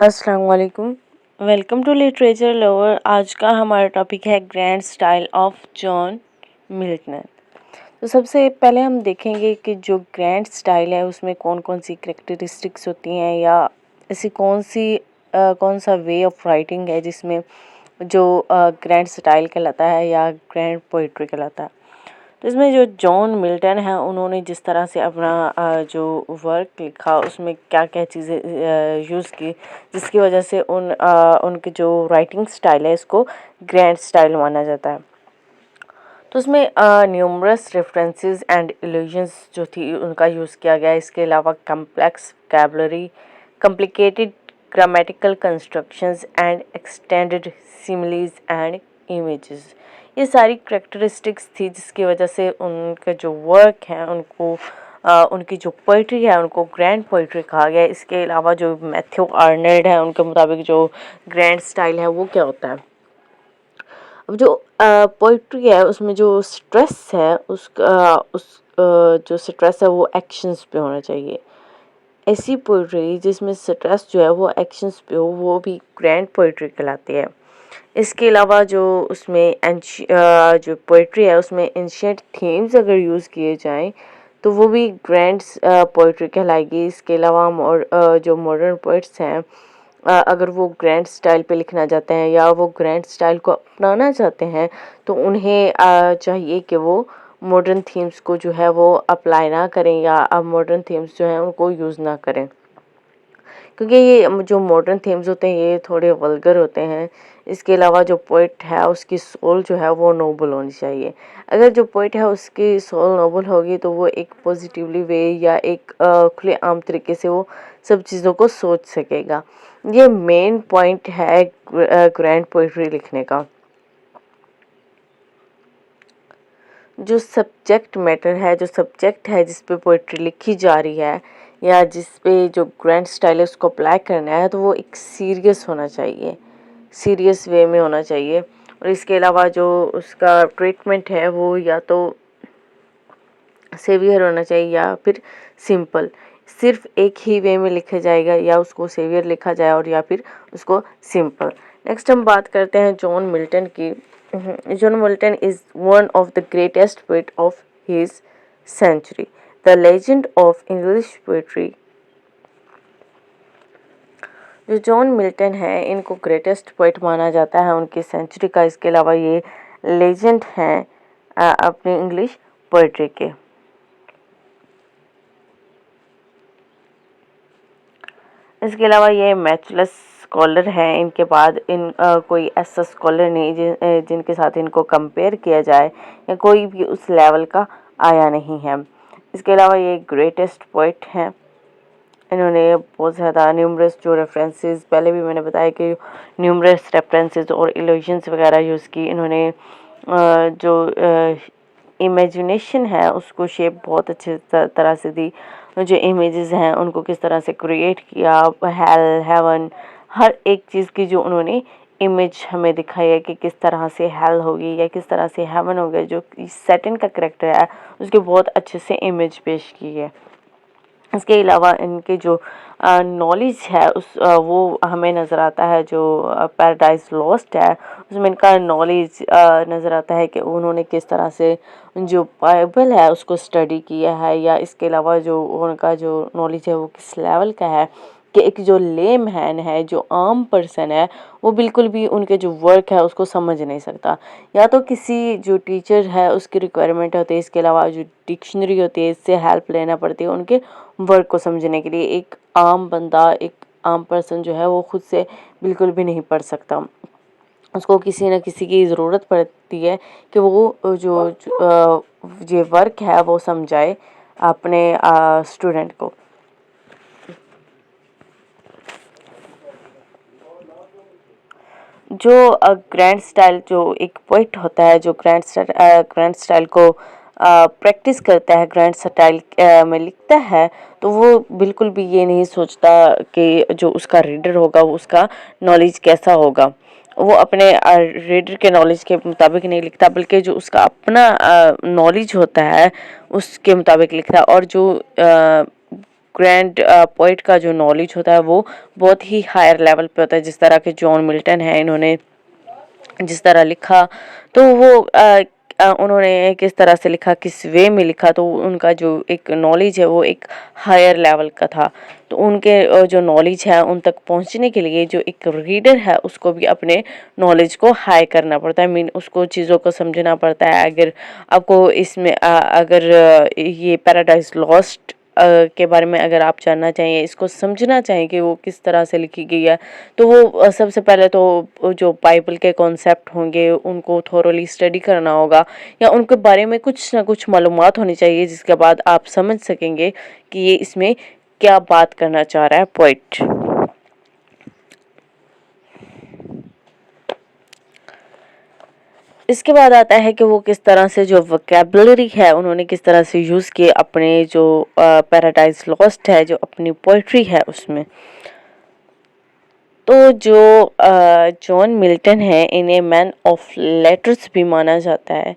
अस्सलाम वालेकुम। Welcome to literature lover. आज का हमारा टॉपिक है grand style of John Milton. तो सबसे पहले हम देखेंगे कि जो ग्रैंड स्टाइल है उसमें कौन कौन सी करेक्टरिस्टिक्स होती हैं या ऐसी कौन सा वे ऑफ राइटिंग है जिसमें जो ग्रैंड स्टाइल कहलाता है या ग्रैंड पोइट्री कहलाता है। तो इसमें जो जॉन मिल्टन है उन्होंने जिस तरह से अपना जो वर्क लिखा उसमें क्या क्या चीज़ें यूज़ की जिसकी वजह से उनके जो राइटिंग स्टाइल है इसको ग्रैंड स्टाइल माना जाता है। तो उसमें न्यूमरस रेफरेंसेस एंड इल्यूजन्स जो थी उनका यूज़ किया गया। इसके अलावा complex vocabulary, complicated grammatical constructions and extended similes and images, ये सारी करेक्टरिस्टिक्स थी जिसकी वजह से उनका जो वर्क है उनकी जो पोइट्री है उनको ग्रैंड पोइट्री कहा गया है। इसके अलावा जो मैथ्यू आर्नल्ड है उनके मुताबिक जो ग्रैंड स्टाइल है वो क्या होता है। अब जो पोइट्री है उसमें जो स्ट्रेस है जो स्ट्रेस है वो एक्शंस पे होना चाहिए। ऐसी पोइट्री जिसमें स्ट्रेस जो है वो एक्शंस पे हो वो भी ग्रैंड पोइट्री कहलाती है। इसके अलावा जो जो पोइट्री है उसमें एंशिएंट थीम्स अगर यूज़ किए जाएं तो वो भी ग्रैंड पोइट्री कहलाएगी। इसके अलावा जो मॉडर्न पोइट्स हैं अगर वो ग्रैंड स्टाइल पे लिखना चाहते हैं या वो ग्रैंड स्टाइल को अपनाना चाहते हैं तो उन्हें चाहिए कि वो मॉडर्न थीम्स को जो है वो अप्लाई ना करें या अब मॉडर्न थीम्स जो हैं उनको यूज़ ना करें, क्योंकि ये जो मॉडर्न थीम्स होते हैं ये थोड़े वल्गर होते हैं। इसके अलावा जो पोइट है उसकी सोल जो है वो नोबल होनी चाहिए। अगर जो पोइट है उसकी सोल नोबल होगी तो वो एक पॉजिटिवली वे या एक खुले आम तरीके से वो सब चीज़ों को सोच सकेगा। ये मेन पॉइंट है ग्रैंड पोइट्री लिखने का। जो सब्जेक्ट मैटर है, जो सब्जेक्ट है जिस पे पोइट्री लिखी जा रही है या जिस पे जो ग्रैंड स्टाइल है उसको अप्लाई करना है तो वो एक सीरियस होना चाहिए, सीरियस वे में होना चाहिए। और इसके अलावा जो उसका ट्रीटमेंट है वो या तो सेवियर होना चाहिए या फिर सिंपल। सिर्फ एक ही वे में लिखा जाएगा, या उसको सेवियर लिखा जाए और या फिर उसको सिंपल। नेक्स्ट हम बात करते हैं जॉन मिल्टन की। John Milton is one of the greatest poet of his century, the legend of English poetry. जो जॉन मिल्टन है इनको ग्रेटेस्ट पोएट माना जाता है उनकी सेंचुरी का। इसके अलावा ये लेजेंड हैं अपनी इंग्लिश पोएट्री के। इसके अलावा ये मैचलेस स्कॉलर हैं। इनके बाद कोई ऐसा स्कॉलर नहीं जिनके साथ इनको कंपेयर किया जाए या कोई भी उस लेवल का आया नहीं है। इसके अलावा ये ग्रेटेस्ट पोइट हैं। इन्होंने बहुत ज़्यादा न्यूमरस जो रेफरेंसेस, पहले भी मैंने बताया कि न्यूमरस रेफरेंसेस और इल्यूजन्स वगैरह यूज़ की इन्होंने। जो इमेजिनेशन है उसको शेप बहुत अच्छे तरह से दी। जो इमेजेस हैं उनको किस तरह से क्रिएट किया, हेल, हेवन, हर एक चीज़ की जो उन्होंने इमेज हमें दिखाई है कि किस तरह से हेल होगी या किस तरह से हेवन हो गया। जो सैटर्न का करैक्टर है उसके बहुत अच्छे से इमेज पेश की है। इसके अलावा इनके जो नॉलेज है वो हमें नज़र आता है। जो पैराडाइज लॉस्ट है उसमें इनका नॉलेज नज़र आता है कि उन्होंने किस तरह से जो बाइबल है उसको स्टडी किया है, या इसके अलावा जो उनका जो नॉलेज है वो किस लेवल का है कि एक जो लेम हैन है, जो आम पर्सन है, वो बिल्कुल भी उनके जो वर्क है उसको समझ नहीं सकता। या तो किसी जो टीचर है उसकी रिक्वायरमेंट होती है, इसके अलावा जो डिक्शनरी होती है इससे हेल्प लेना पड़ती है उनके वर्क को समझने के लिए। एक आम बंदा, एक आम पर्सन जो है वो खुद से बिल्कुल भी नहीं पढ़ सकता। उसको किसी न किसी की ज़रूरत पड़ती है कि वो ये वर्क है वो समझाए अपने स्टूडेंट को। जो ग्रैंड स्टाइल, जो एक पोइट होता है जो ग्रैंड स्टाइल को प्रैक्टिस करता है, ग्रैंड स्टाइल में लिखता है, तो वो बिल्कुल भी ये नहीं सोचता कि जो उसका रीडर होगा वो उसका नॉलेज कैसा होगा। वो अपने रीडर के नॉलेज के मुताबिक नहीं लिखता बल्कि जो उसका अपना नॉलेज होता है उसके मुताबिक लिखता है। और जो ग्रैंड पोइट का जो नॉलेज होता है वो बहुत ही हायर लेवल पे होता है। जिस तरह के जॉन मिल्टन है, इन्होंने जिस तरह लिखा तो वो उन्होंने किस तरह से लिखा, किस वे में लिखा, तो उनका जो एक नॉलेज है वो एक हायर लेवल का था। तो उनके जो नॉलेज है उन तक पहुंचने के लिए जो एक रीडर है उसको भी अपने नॉलेज को हाई करना पड़ता है, मीन उसको चीज़ों को समझना पड़ता है। अगर आपको इसमें अगर ये पैराडाइज लॉस्ट के बारे में अगर आप जानना चाहिए, इसको समझना चाहें कि वो किस तरह से लिखी गई है, तो वो सबसे पहले तो जो बाइबल के कॉन्सेप्ट होंगे उनको थोरोली स्टडी करना होगा, या उनके बारे में कुछ ना कुछ मालूमात होनी चाहिए, जिसके बाद आप समझ सकेंगे कि ये इसमें क्या बात करना चाह रहा है पोइट। इसके बाद आता है कि वो किस तरह से जो वोकैबुलरी है उन्होंने किस तरह से यूज़ किए अपने जो पैराडाइज लॉस्ट है, जो अपनी पोइट्री है उसमें। तो जो जॉन मिल्टन है, इन्हें मैन ऑफ लेटर्स भी माना जाता है।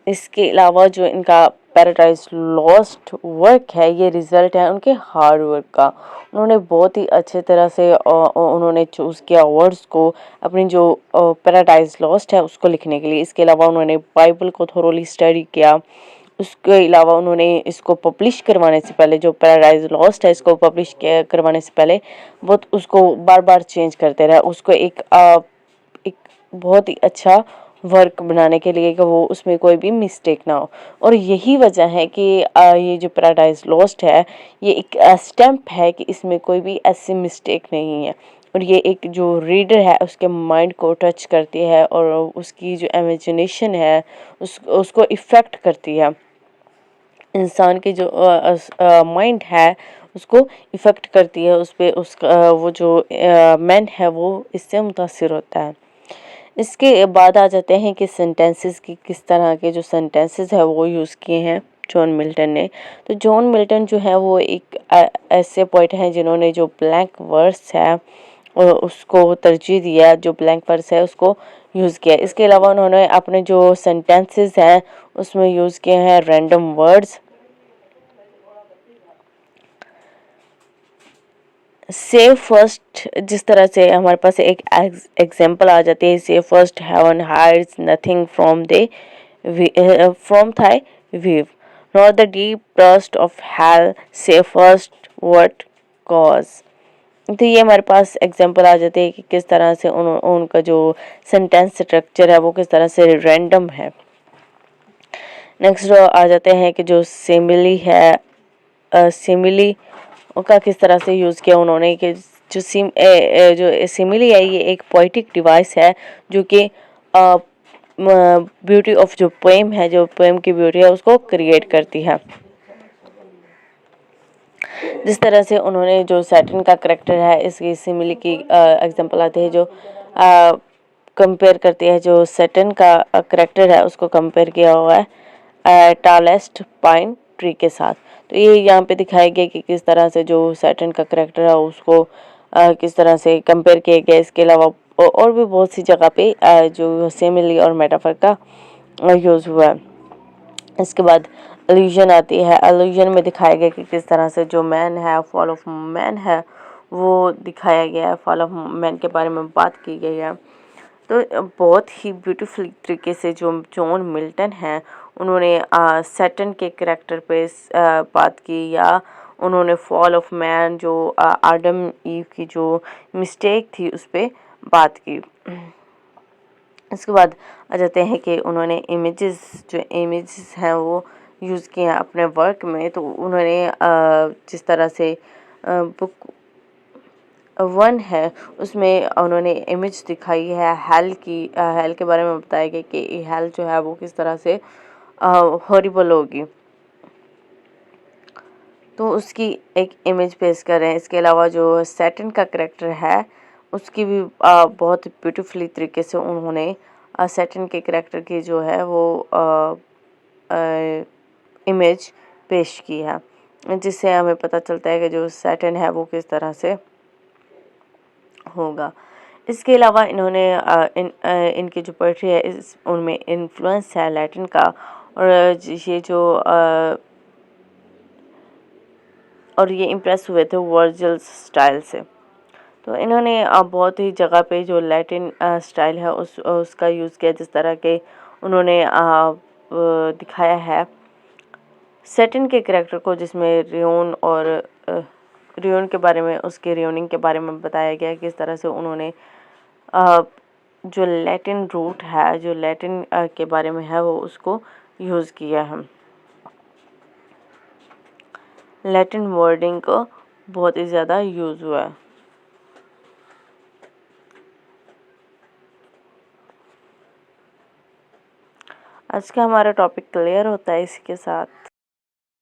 इसके अलावा जो इनका पैराडाइज लॉस्ट वर्क है, ये रिज़ल्ट है उनके हार्ड वर्क का। उन्होंने बहुत ही अच्छे तरह से उन्होंने चूज़ किया वर्ड्स को अपनी जो पैराडाइज लॉस्ट है उसको लिखने के लिए। इसके अलावा उन्होंने बाइबल को थोरोली स्टडी किया। उसके अलावा उन्होंने इसको पब्लिश करवाने से पहले, जो पैराडाइज लॉस्ट है इसको पब्लिश करवाने से पहले वो उसको बार बार चेंज करते रहे, उसको एक बहुत ही अच्छा वर्क बनाने के लिए कि वो उसमें कोई भी मिस्टेक ना हो। और यही वजह है कि ये जो पैराडाइज लॉस्ट है ये एक स्टैम्प है कि इसमें कोई भी ऐसी मिस्टेक नहीं है, और ये एक जो रीडर है उसके माइंड को टच करती है और उसकी जो इमेजिनेशन है उसको इफ़ेक्ट करती है। इंसान की जो माइंड है उसको इफ़ेक्ट करती है, उस पे उसका वो जो मैन है वो इससे मुतासिर होता है। इसके बाद आ जाते हैं कि सेंटेंसेस की किस तरह के जो सेंटेंसेस है वो यूज़ किए हैं जॉन मिल्टन ने। तो जॉन मिल्टन जो है वो एक ऐसे पोइट हैं जिन्होंने जो ब्लैंक वर्स है उसको तरजीह दिया, जो ब्लैंक वर्स है उसको यूज़ किया। इसके अलावा उन्होंने अपने जो सेंटेंसेस हैं उसमें यूज़ किए हैं रैंडम वर्ड्स। सेव फर्स्ट, जिस तरह से हमारे पास एक एग्जांपल आ जाती है, say first heaven hides nothing from the from thy view not the deep trust of hell, say first what cause. तो ये हमारे पास एग्जांपल आ जाती है कि किस तरह से उनका जो सेंटेंस स्ट्रक्चर है वो किस तरह से रैंडम है। नेक्स्ट आ जाते हैं कि जो सिमिली है, सिमिली का किस तरह से यूज़ किया उन्होंने, कि जो जो सिमिली है ये एक पोइटिक डिवाइस है जो कि ब्यूटी ऑफ जो पोएम है, जो पोएम की ब्यूटी है उसको क्रिएट करती है। जिस तरह से उन्होंने जो सैटर्न का करेक्टर है इसकी सिमिली की एग्जांपल आती है, जो कंपेयर करती है, जो सैटर्न का करेक्टर है उसको कंपेयर किया हुआ है टालेस्ट पाइन ट्री के साथ। तो ये यहाँ पे दिखाया गया कि किस तरह से जो सैटर्न का करेक्टर है उसको किस तरह से कंपेयर किया गया। इसके अलावा और भी बहुत सी जगह पे जो सिमिली और मेटाफर का यूज़ हुआ है। इसके बाद अलूजन आती है। अलूजन में दिखाया गया कि किस तरह से जो मैन है, फॉल ऑफ मैन है, वो दिखाया गया है, फॉल ऑफ मैन के बारे में बात की गई है। तो बहुत ही ब्यूटीफुल तरीके से जो जॉन मिल्टन है उन्होंने सैटर्न के करैक्टर पे बात की, या उन्होंने फॉल ऑफ मैन जो आदम ईव की जो मिस्टेक थी उस पर बात की। इसके बाद आ जाते हैं कि उन्होंने जो इमेजेस हैं वो यूज़ किए हैं अपने वर्क में। तो उन्होंने जिस तरह से बुक 1 है उसमें उन्होंने इमेज दिखाई है हेल की, हेल के बारे में बताया गया कि हेल जो है वो किस तरह से हॉरिबल होगी, तो उसकी एक इमेज पेश कर रहे हैं। इसके अलावा जो सैटर्न का करैक्टर है उसकी भी बहुत ब्यूटीफुली तरीके से उन्होंने सैटर्न के करैक्टर की जो है वो इमेज पेश की है, जिससे हमें पता चलता है कि जो सैटर्न है वो किस तरह से होगा। इसके अलावा इन्होंने इनकी जो पोएट्री है उनमें इन्फ्लुएंस है लैटिन का, और ये जो और ये इम्प्रेस हुए थे वर्जिल स्टाइल से। तो इन्होंने बहुत ही जगह पे जो लैटिन स्टाइल है उसका यूज़ किया, जिस तरह के उन्होंने दिखाया है सेटिन के कैरेक्टर को, जिसमें रियोन और रियोन के बारे में, उसके रियोनिंग के बारे में बताया गया है, किस तरह से उन्होंने जो लैटिन रूट है, जो लैटिन के बारे में है, वो उसको यूज़ किया है। लैटिन वर्डिंग को बहुत ही ज़्यादा यूज़ हुआ है। आज का हमारा टॉपिक क्लियर होता है इसके साथ।